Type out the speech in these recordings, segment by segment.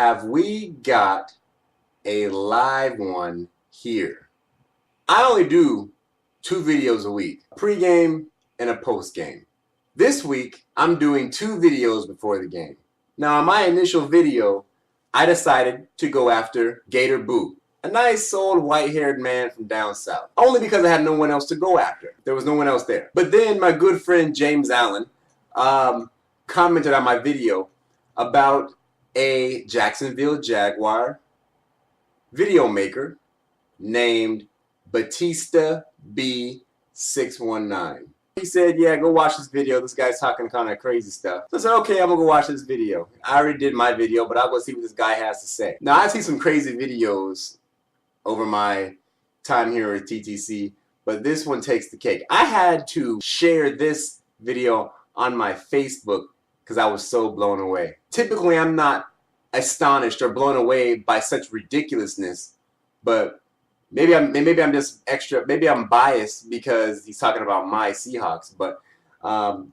have we got a live one here. I only do 2 videos a week, a pregame and a postgame. This week, I'm doing 2 videos before the game. Now, in my initial video, I decided to go after Gator Boo, a nice old white-haired man from down south, only because I had no one else to go after. There was no one else there. But then my good friend James Allen commented on my video about a Jacksonville Jaguar video maker named Batista B619. He said, yeah, go watch this video. This guy's talking kind of crazy stuff. So I said, okay, I'm going to go watch this video. I already did my video, but I'll go see what this guy has to say. Now, I see some crazy videos over my time here at TTC, but this one takes the cake. I had to share this video on my Facebook because I was so blown away. Typically, I'm not astonished or blown away by such ridiculousness, but maybe I'm just extra, maybe I'm biased because he's talking about my Seahawks, but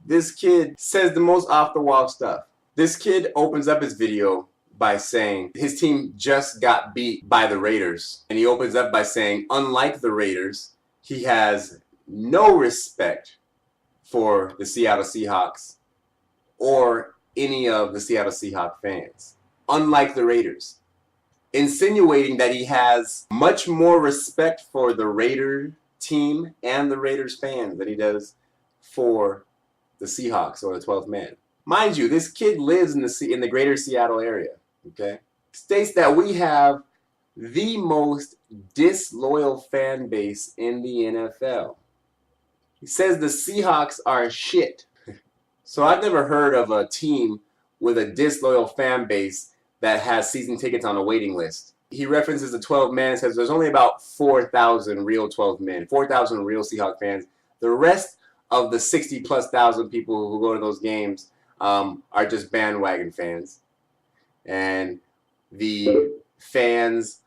this kid says the most off-the-wall stuff. This kid opens up his video by saying his team just got beat by the Raiders, and he opens up by saying, unlike the Raiders, he has no respect for the Seattle Seahawks or any of the Seattle Seahawks fans, unlike the Raiders, insinuating that he has much more respect for the Raider team and the Raiders fans than he does for the Seahawks or the 12th man. Mind you, this kid lives in the greater Seattle area, okay? States that we have the most disloyal fan base in the NFL. He says the Seahawks are shit. So I've never heard of a team with a disloyal fan base that has season tickets on a waiting list. He references the 12 men and says there's only about 4,000 real 12 men, 4,000 real Seahawks fans. The rest of the 60+ thousand people who go to those games are just bandwagon fans. And the fans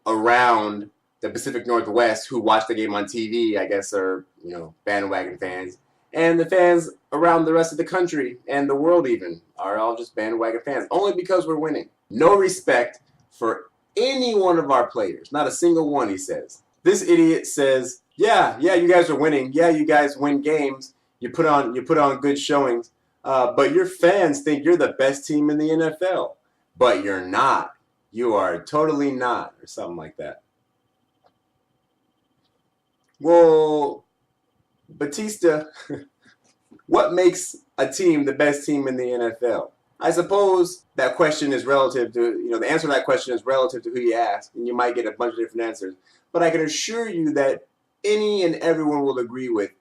around the Pacific Northwest who watch the game on TV, I guess, are, you know, bandwagon fans. And the fans around the rest of the country and the world even are all just bandwagon fans, only because we're winning. No respect for any one of our players, not a single one, he says. This idiot says, yeah, you guys are winning. Yeah, you guys win games. You put on good showings. But your fans think you're the best team in the NFL. But you're not. You are totally not, or something like that. Well, Batista, what makes a team the best team in the NFL? I suppose that question is relative to, you know, the answer to that question is relative to who you ask, and you might get a bunch of different answers. But I can assure you that any and everyone will agree with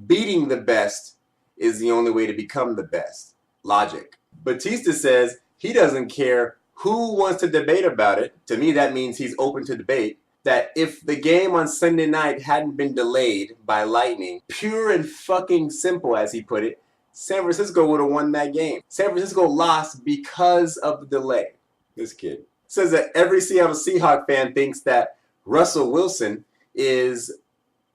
beating the best is the only way to become the best. Logic. Batista says he doesn't care who wants to debate about it. To me, that means he's open to debate. That if the game on Sunday night hadn't been delayed by lightning, pure and fucking simple, as he put it, San Francisco would have won that game. San Francisco lost because of the delay. This kid says that every Seattle Seahawks fan thinks that Russell Wilson is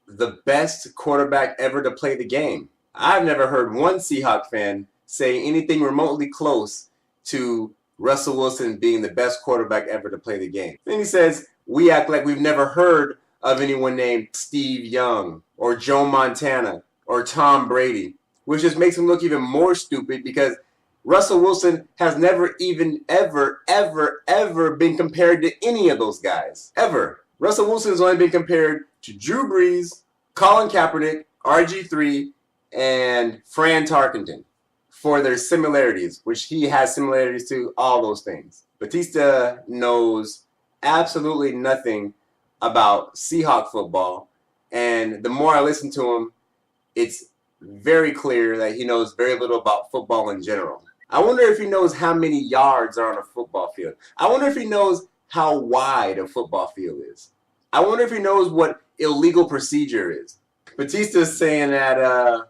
the best quarterback ever to play the game. I've never heard one Seahawks fan say anything remotely close to Russell Wilson being the best quarterback ever to play the game. Then he says, we act like we've never heard of anyone named Steve Young or Joe Montana or Tom Brady, which just makes him look even more stupid because Russell Wilson has never even ever been compared to any of those guys. Ever. Russell Wilson has only been compared to Drew Brees, Colin Kaepernick, RG3, and Fran Tarkenton for their similarities, which he has similarities to all those things. Batista knows absolutely nothing about Seahawk football, and the more I listen to him, it's very clear that he knows very little about football in general. I wonder if he knows how many yards are on a football field. I wonder if he knows how wide a football field is. I wonder if he knows what illegal procedure is. Batista is saying that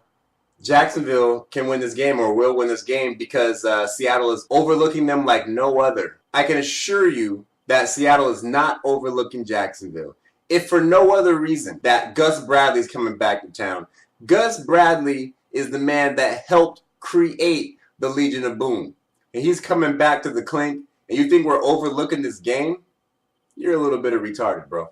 Jacksonville can win this game or will win this game because Seattle is overlooking them like no other. I can assure you that Seattle is not overlooking Jacksonville. If for no other reason that Gus Bradley's coming back to town. Gus Bradley is the man that helped create the Legion of Boom. And he's coming back to the clink, and you think we're overlooking this game, you're a little bit of retarded, bro.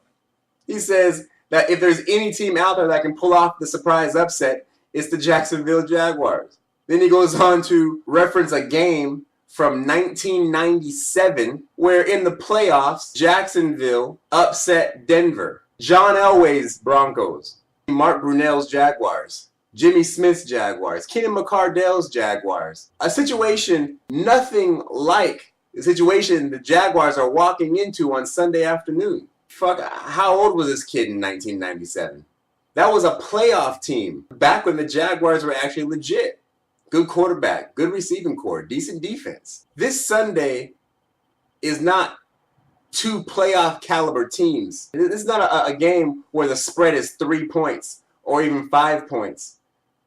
He says that if there's any team out there that can pull off the surprise upset, it's the Jacksonville Jaguars. Then he goes on to reference a game from 1997 where in the playoffs, Jacksonville upset Denver. John Elway's Broncos, Mark Brunell's Jaguars, Jimmy Smith's Jaguars, Kenny McCardell's Jaguars. A situation nothing like the situation the Jaguars are walking into on Sunday afternoon. Fuck, how old was this kid in 1997? That was a playoff team back when the Jaguars were actually legit. Good quarterback, good receiving core, decent defense. This Sunday is not two playoff caliber teams. This is not a game where the spread is 3 points or even 5 points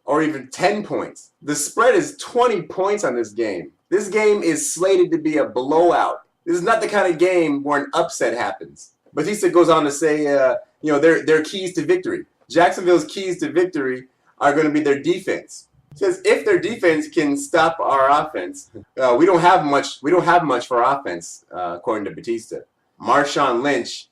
or even 10 points. The spread is 20 points on this game. This game is slated to be a blowout. This is not the kind of game where an upset happens. Batista goes on to say, their keys to victory. Jacksonville's keys to victory are going to be their defense. He says if their defense can stop our offense, we don't have much. We don't have much for offense, according to Batista. Marshawn Lynch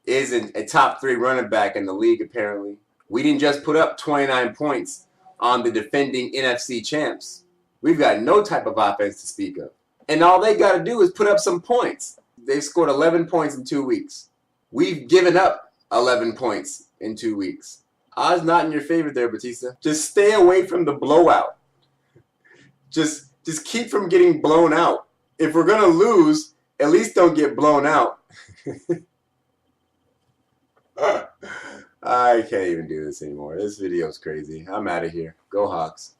is a top 3 running back in the league. Apparently, we didn't just put up 29 points on the defending NFC champs. We've got no type of offense to speak of, and all they got to do is put up some points. They've scored 11 points in 2 weeks. We've given up 11 points in 2 weeks. Odds not in your favor there, Batista. Just stay away from the blowout. Just keep from getting blown out. If we're going to lose, at least don't get blown out. I can't even do this anymore. This video is crazy. I'm out of here. Go Hawks.